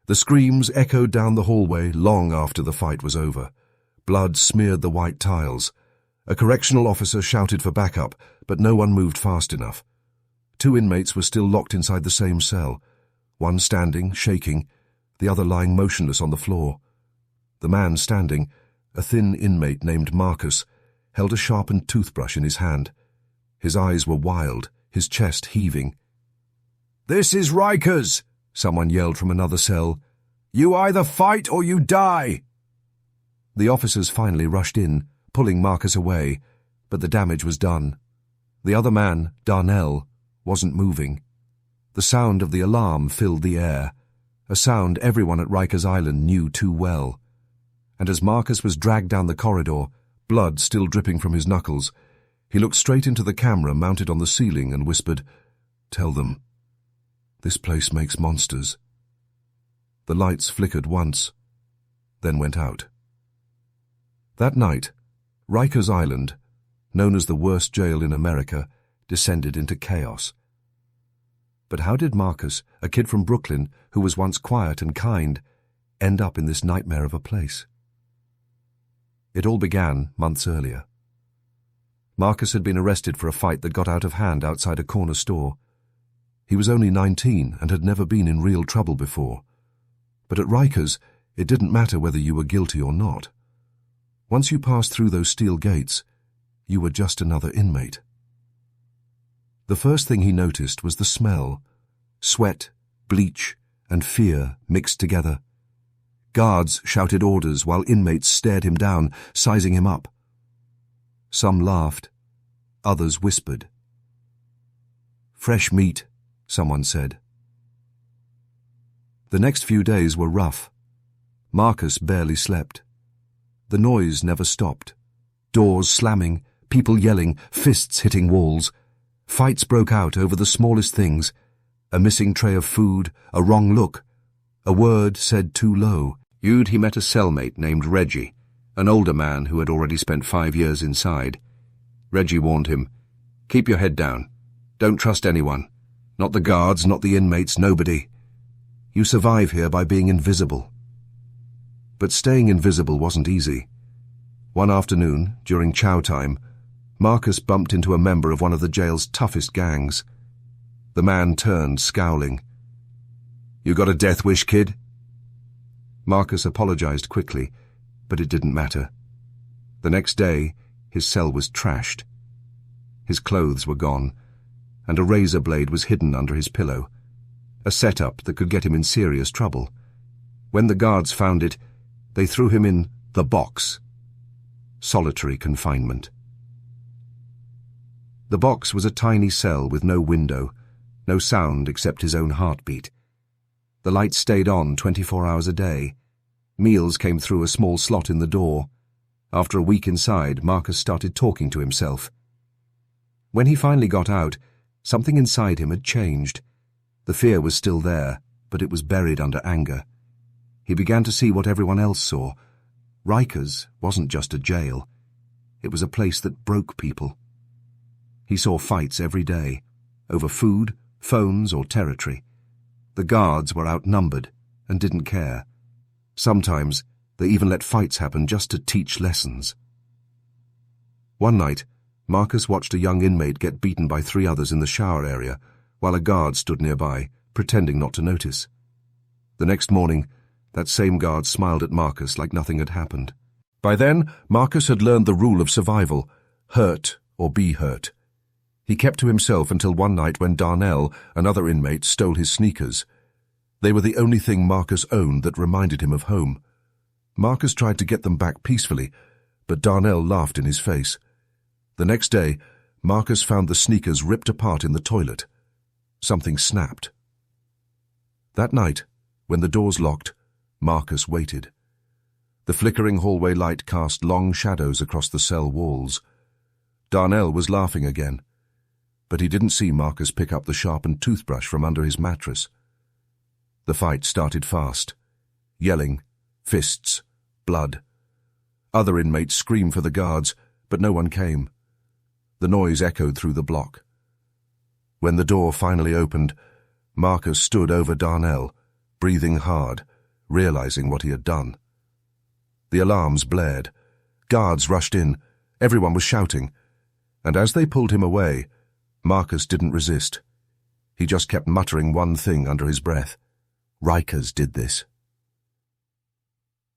The screams echoed down the hallway long after the fight was over. Blood smeared the white tiles. A correctional officer shouted for backup, but no one moved fast enough. 2 inmates were still locked inside the same cell, one standing, shaking, the other lying motionless on the floor. The man standing, a thin inmate named Marcus, held a sharpened toothbrush in his hand. His eyes were wild, his chest heaving. "This is Rikers!" someone yelled from another cell. "You either fight or you die!" The officers finally rushed in, pulling Marcus away, but the damage was done. The other man, Darnell, wasn't moving. The sound of the alarm filled the air, a sound everyone at Rikers Island knew too well. And as Marcus was dragged down the corridor, blood still dripping from his knuckles, he looked straight into the camera mounted on the ceiling and whispered, "Tell them. This place makes monsters." The lights flickered once, then went out. That night, Rikers Island, known as the worst jail in America, descended into chaos. But how did Marcus, a kid from Brooklyn who was once quiet and kind, end up in this nightmare of a place? It all began months earlier. Marcus had been arrested for a fight that got out of hand outside a corner store. He was only 19 and had never been in real trouble before. But at Rikers, it didn't matter whether you were guilty or not. Once you passed through those steel gates, you were just another inmate. The first thing he noticed was the smell. Sweat, bleach, and fear mixed together. Guards shouted orders while inmates stared him down, sizing him up. Some laughed. Others whispered. "Fresh meat," someone said. The next few days were rough. Marcus barely slept. The noise never stopped. Doors slamming, people yelling, fists hitting walls. Fights broke out over the smallest things. A missing tray of food, a wrong look, a word said too low. He met a cellmate named Reggie, an older man who had already spent 5 years inside. Reggie warned him, "Keep your head down. Don't trust anyone. Not the guards, not the inmates, nobody. You survive here by being invisible." But staying invisible wasn't easy. One afternoon, during chow time, Marcus bumped into a member of one of the jail's toughest gangs. The man turned, scowling. "You got a death wish, kid?" Marcus apologized quickly, but it didn't matter. The next day, his cell was trashed. His clothes were gone, and a razor blade was hidden under his pillow, a setup that could get him in serious trouble. When the guards found it, they threw him in the box. Solitary confinement. The box was a tiny cell with no window, no sound except his own heartbeat. The lights stayed on 24 hours a day. Meals came through a small slot in the door. After a week inside, Marcus started talking to himself. When he finally got out, something inside him had changed. The fear was still there, but it was buried under anger. He began to see what everyone else saw. Rikers wasn't just a jail. It was a place that broke people. He saw fights every day, over food, phones, or territory. The guards were outnumbered and didn't care. Sometimes they even let fights happen just to teach lessons. One night, Marcus watched a young inmate get beaten by 3 others in the shower area, while a guard stood nearby, pretending not to notice. The next morning, that same guard smiled at Marcus like nothing had happened. By then, Marcus had learned the rule of survival: hurt or be hurt. He kept to himself until one night when Darnell, another inmate, stole his sneakers. They were the only thing Marcus owned that reminded him of home. Marcus tried to get them back peacefully, but Darnell laughed in his face. The next day, Marcus found the sneakers ripped apart in the toilet. Something snapped. That night, when the doors locked, Marcus waited. The flickering hallway light cast long shadows across the cell walls. Darnell was laughing again, but he didn't see Marcus pick up the sharpened toothbrush from under his mattress. The fight started fast. Yelling, fists, blood. Other inmates screamed for the guards, but no one came. The noise echoed through the block. When the door finally opened, Marcus stood over Darnell, breathing hard, realizing what he had done. The alarms blared. Guards rushed in. Everyone was shouting. And as they pulled him away, Marcus didn't resist. He just kept muttering one thing under his breath. Rikers did this.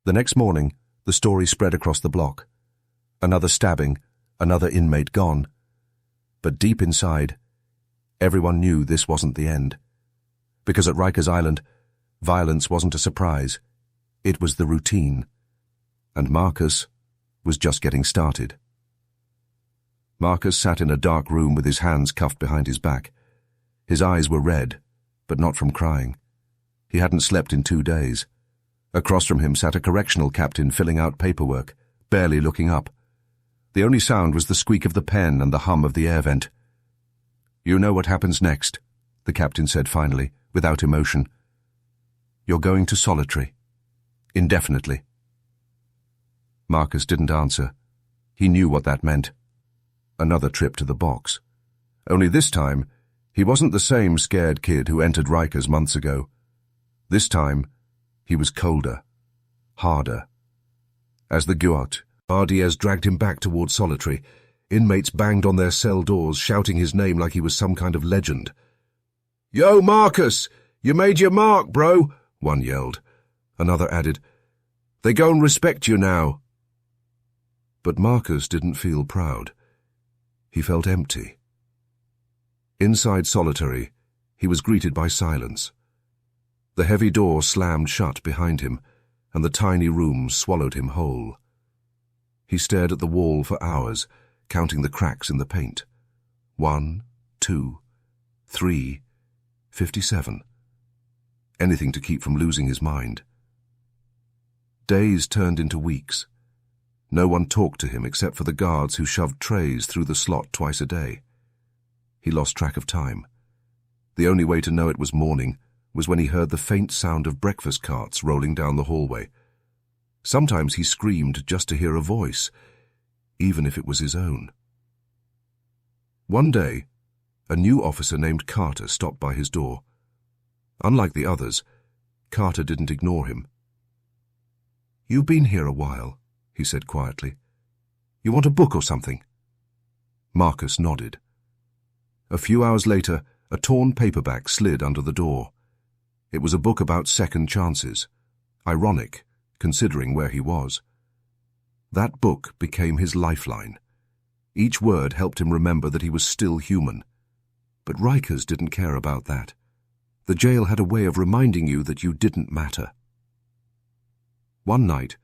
The next morning, the story spread across the block. Another stabbing, another inmate gone. But deep inside, everyone knew this wasn't the end. Because at Rikers Island, violence wasn't a surprise. It was the routine. And Marcus was just getting started. Marcus sat in a dark room with his hands cuffed behind his back. His eyes were red, but not from crying. He hadn't slept in 2 days. Across from him sat a correctional captain filling out paperwork, barely looking up. The only sound was the squeak of the pen and the hum of the air vent. "You know what happens next," the captain said finally, without emotion. "You're going to solitary. Indefinitely." Marcus didn't answer. He knew what that meant. Another trip to the box. Only this time, he wasn't the same scared kid who entered Rikers months ago. This time, he was colder, harder. As the guardians dragged him back toward solitary, inmates banged on their cell doors, shouting his name like he was some kind of legend. "Yo, Marcus! You made your mark, bro!" one yelled. Another added, "They go and respect you now." But Marcus didn't feel proud. He felt empty. Inside solitary, he was greeted by silence. The heavy door slammed shut behind him, and the tiny room swallowed him whole. He stared at the wall for hours, counting the cracks in the paint. 1, 2, 3, 57. Anything to keep from losing his mind. Days turned into weeks. No one talked to him except for the guards who shoved trays through the slot twice a day. He lost track of time. The only way to know it was morning was when he heard the faint sound of breakfast carts rolling down the hallway. Sometimes he screamed just to hear a voice, even if it was his own. One day, a new officer named Carter stopped by his door. Unlike the others, Carter didn't ignore him. "You've been here a while," he said quietly. "You want a book or something?" Marcus nodded. A few hours later, a torn paperback slid under the door. It was a book about second chances. Ironic, considering where he was. That book became his lifeline. Each word helped him remember that he was still human. But Rikers didn't care about that. The jail had a way of reminding you that you didn't matter. One night,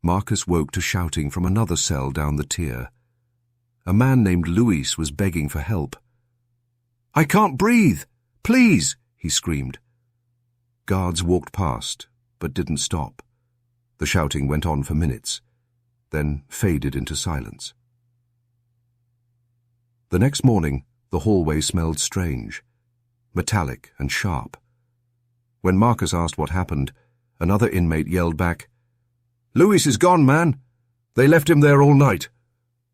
Marcus woke to shouting from another cell down the tier. A man named Luis was begging for help. "I can't breathe! Please!" he screamed. Guards walked past, but didn't stop. The shouting went on for minutes, then faded into silence. The next morning, the hallway smelled strange, metallic and sharp. When Marcus asked what happened, another inmate yelled back, "Luis is gone, man! They left him there all night."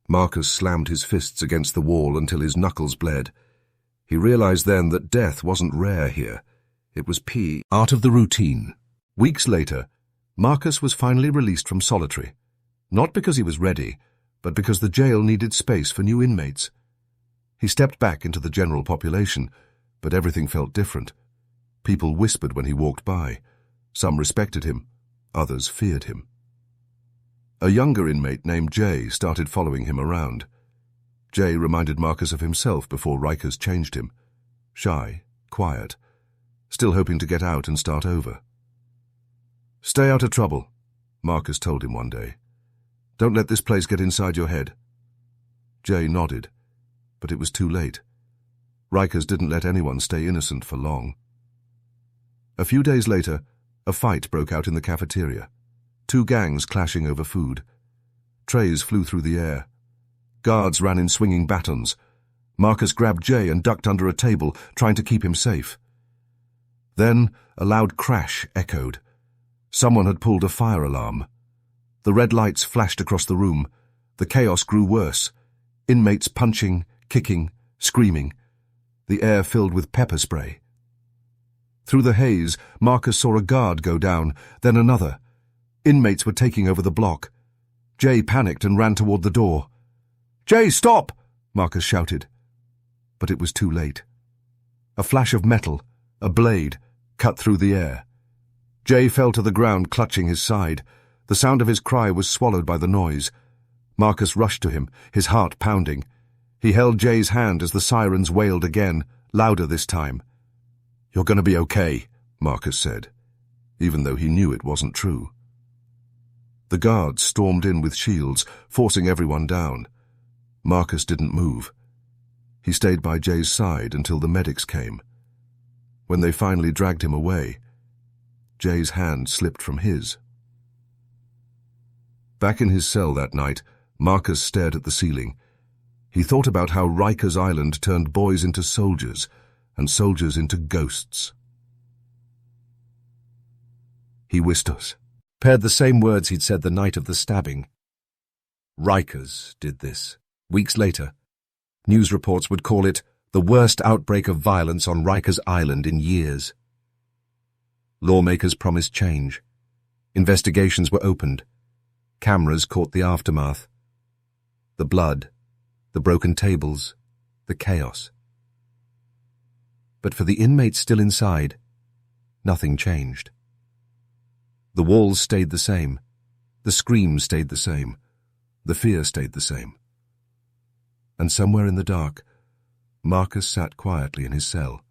Marcus slammed his fists against the wall until his knuckles bled. He realized then that death wasn't rare here. It was part of the routine. Weeks later, Marcus was finally released from solitary, not because he was ready, but because the jail needed space for new inmates. He stepped back into the general population, but everything felt different. People whispered when he walked by. Some respected him, others feared him. A younger inmate named Jay started following him around. Jay reminded Marcus of himself before Rikers changed him. Shy, quiet, still hoping to get out and start over. "Stay out of trouble," Marcus told him one day. "Don't let this place get inside your head." Jay nodded, but it was too late. Rikers didn't let anyone stay innocent for long. A few days later, a fight broke out in the cafeteria. 2 gangs clashing over food. Trays flew through the air. Guards ran in swinging batons. Marcus grabbed Jay and ducked under a table, trying to keep him safe. Then a loud crash echoed. Someone had pulled a fire alarm. The red lights flashed across the room. The chaos grew worse. Inmates punching, kicking, screaming. The air filled with pepper spray. Through the haze, Marcus saw a guard go down, then another. Inmates were taking over the block. Jay panicked and ran toward the door. "Jay, stop!" Marcus shouted. But it was too late. A flash of metal, a blade, cut through the air. Jay fell to the ground, clutching his side. The sound of his cry was swallowed by the noise. Marcus rushed to him, his heart pounding. He held Jay's hand as the sirens wailed again, louder this time. "You're going to be okay," Marcus said, even though he knew it wasn't true. The guards stormed in with shields, forcing everyone down. Marcus didn't move. He stayed by Jay's side until the medics came. When they finally dragged him away, Jay's hand slipped from his. Back in his cell that night, Marcus stared at the ceiling. He thought about how Rikers Island turned boys into soldiers and soldiers into ghosts. He whispers, paired the same words he'd said the night of the stabbing. Rikers did this. Weeks later, news reports would call it the worst outbreak of violence on Rikers Island in years. Lawmakers promised change. Investigations were opened. Cameras caught the aftermath. The blood, the broken tables, the chaos. But for the inmates still inside, nothing changed. The walls stayed the same. The screams stayed the same. The fear stayed the same. And somewhere in the dark, Marcus sat quietly in his cell,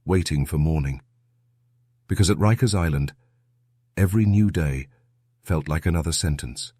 waiting for morning. Because at Rikers Island, every new day felt like another sentence.